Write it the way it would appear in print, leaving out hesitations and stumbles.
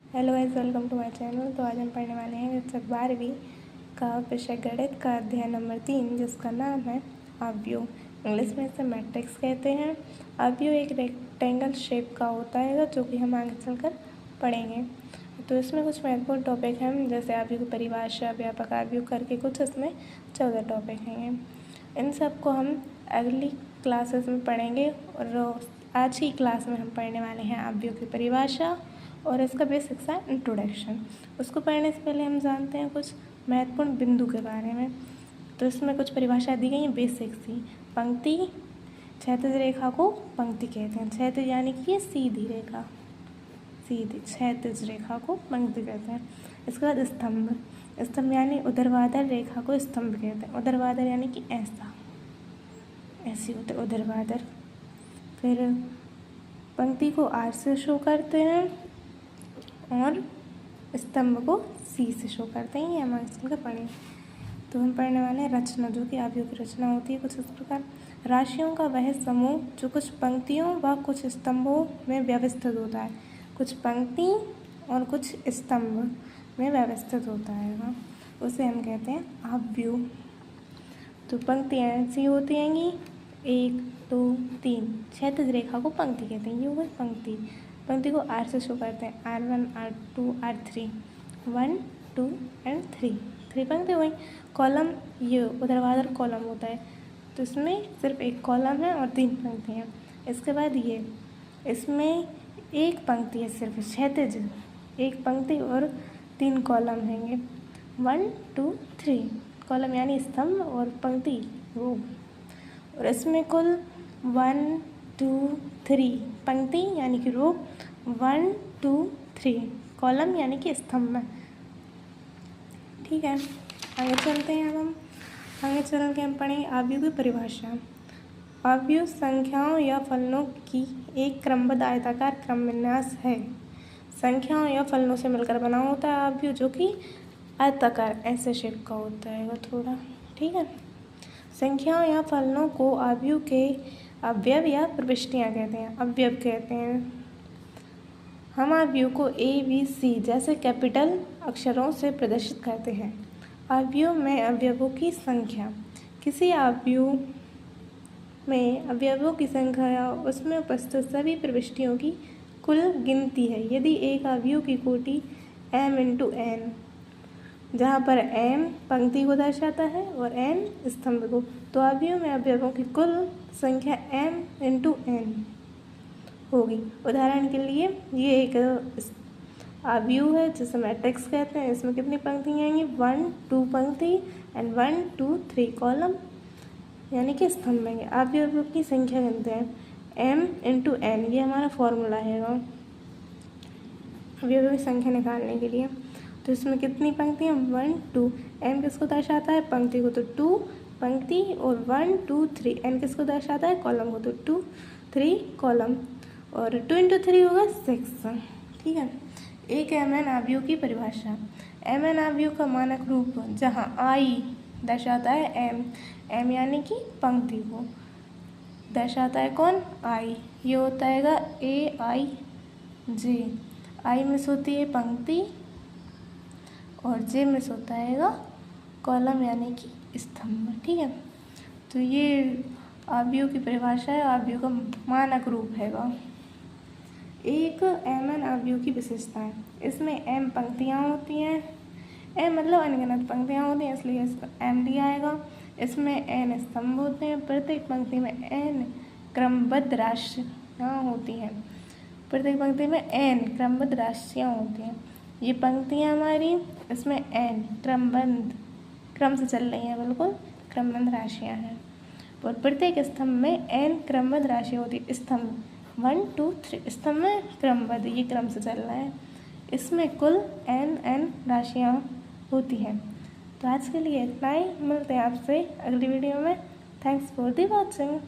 Hello guys, welcome to my channel. तो आज हम पढ़ने वाले हैं कक्षा 12वीं का विषय गणित का अध्याय नंबर 3, जिसका नाम है अवयव। इंग्लिश में इसे मैट्रिक्स कहते हैं। अवयव एक रेक्टेंगल शेप का होता है जो कि हम आगे चलकर पढ़ेंगे। तो इसमें कुछ महत्वपूर्ण टॉपिक हैं, जैसे अवयव की परिभाषा, व्यापक अवयव करके कुछ इसमें 14 टॉपिक हैं। इन सब को हम अगली क्लासेस में पढ़ेंगे और आज की क्लास में हम पढ़ने वाले हैं अवयव की परिभाषा और इसका बेसिक्स है इंट्रोडक्शन। उसको पढ़ने से पहले हम जानते हैं कुछ महत्वपूर्ण बिंदु के बारे में। तो इसमें कुछ परिभाषा दी गई हैं बेसिक्स ही। पंक्ति, क्षैतिज रेखा को पंक्ति कहते हैं। क्षैतिज यानी कि ये सीधी रेखा, सीधी क्षैतिज रेखा को पंक्ति कहते हैं। इसके बाद स्तंभ, स्तंभ यानी ऊर्ध्वाधर रेखा को स्तंभ कहते हैं। ऊर्ध्वाधर यानी कि ऐसा, ऐसी होते ऊर्ध्वाधर। फिर पंक्ति को आर से शो करते हैं और स्तंभ को सी से शो करते हैं। ये हम आगे पढ़ें। तो हम पढ़ने वाले हैं रचना, जो कि अवयव की रचना होती है कुछ इस प्रकार। राशियों का वह समूह जो कुछ पंक्तियों व कुछ स्तंभों में व्यवस्थित होता है। कुछ पंक्ति और कुछ स्तंभ में व्यवस्थित होता है, उसे हम कहते हैं अवयव। तो पंक्तियाँ ऐसी होती हैंगी 1, 2, 3। क्षैतिज रेखा को पंक्ति कहते हैं। ये हो गई पंक्ति। पंक्ति को आर से शो करते हैं। R1, R2, R3, 1, 2 एंड 3 पंक्ति हो गई। कॉलम, ये ऊर्ध्वाधर कॉलम होता है, तो इसमें सिर्फ एक कॉलम है और 3 पंक्ति हैं। इसके बाद ये, इसमें एक पंक्ति है सिर्फ क्षैतिज, एक पंक्ति और 3 कॉलम हैंगे। 1, 2, 3 कॉलम यानी स्तंभ और पंक्ति रो। और इसमें कुल 1, 2, 3 पंक्ति यानी कि रो, 1, 2, 3 कॉलम यानी कि स्तंभ में। ठीक है, आगे चलते हैं। अब हम आगे चल के हम पढ़ेंगे अवयव की परिभाषा। अवयव संख्याओं या फलनों की एक क्रमबद्ध आयताकार क्रम विन्यास है। संख्याओं या फलनों से मिलकर बना होता है अवयव, जो कि आयताकार ऐसे शेप का होता है थोड़ा। ठीक है, संख्याओं या फलनों को अवयव के अवयव या प्रविष्टियाँ कहते हैं, अवयव कहते हैं। हम अवयव को ABC जैसे कैपिटल अक्षरों से प्रदर्शित करते हैं। अवयव में अवयवों की संख्या, किसी अवयव में अवयवों की संख्या या उसमें उपस्थित सभी प्रविष्टियों की कुल गिनती है। यदि एक अवयव की कोटि m × n, जहाँ पर m पंक्ति को दर्शाता है और n स्तंभ को, तो अवयव में अवयवों की कुल संख्या m × n होगी। उदाहरण के लिए ये एक अवयव है जिसे मैट्रिक्स कहते हैं। इसमें कितनी पंक्तियाँ आएंगी? 1, 2 पंक्ति एंड 1, 2, 3 कॉलम यानी कि स्तंभ आएंगे। अवयवों की संख्या गिनते हैं m × n, ये हमारा फॉर्मूला है अवयवों की संख्या निकालने के लिए। तो इसमें कितनी पंक्तियाँ? 1, 2। m किसको दर्शाता है? पंक्ति को, तो 2 पंक्ति और 1, 2, 3। n किसको दर्शाता है? कॉलम को, तो 2, 3 कॉलम और 2 × 3 होगा 6। ठीक है, एक mn अवयव की परिभाषा। mn अवयव का मानक रूप, जहाँ i दर्शाता है m यानी कि पंक्ति को दर्शाता है कौन? i। ये होता है aij। i में होती है पंक्ति और j में होता है कॉलम यानी कि स्तंभ। ठीक है, तो ये अवयव की परिभाषा है, अवयव का मानक रूप है। एक mn अवयव की विशेषताएं, इसमें m पंक्तियाँ होती हैं, m मतलब अनगिनत पंक्तियाँ होती हैं, इसलिए इसका m दिया आएगा। इसमें n स्तंभ होते हैं, प्रत्येक पंक्ति में n क्रमबद्ध राशियाँ होती हैं, प्रत्येक पंक्ति में n क्रमबद्ध राशियाँ होती हैं। ये पंक्तियाँ हमारी, इसमें n क्रम से चल रही हैं, बिल्कुल क्रमबद्ध राशियाँ हैं। और प्रत्येक स्तंभ में n क्रमबद्ध राशियाँ होती है। स्तंभ 1, 2, 3 स्तंभ में क्रमबद्ध, ये क्रम से चल रहा है। इसमें कुल n राशियाँ होती हैं। तो आज के लिए इतना ही, मिलते हैं आपसे अगली वीडियो में। Thanks for the watching.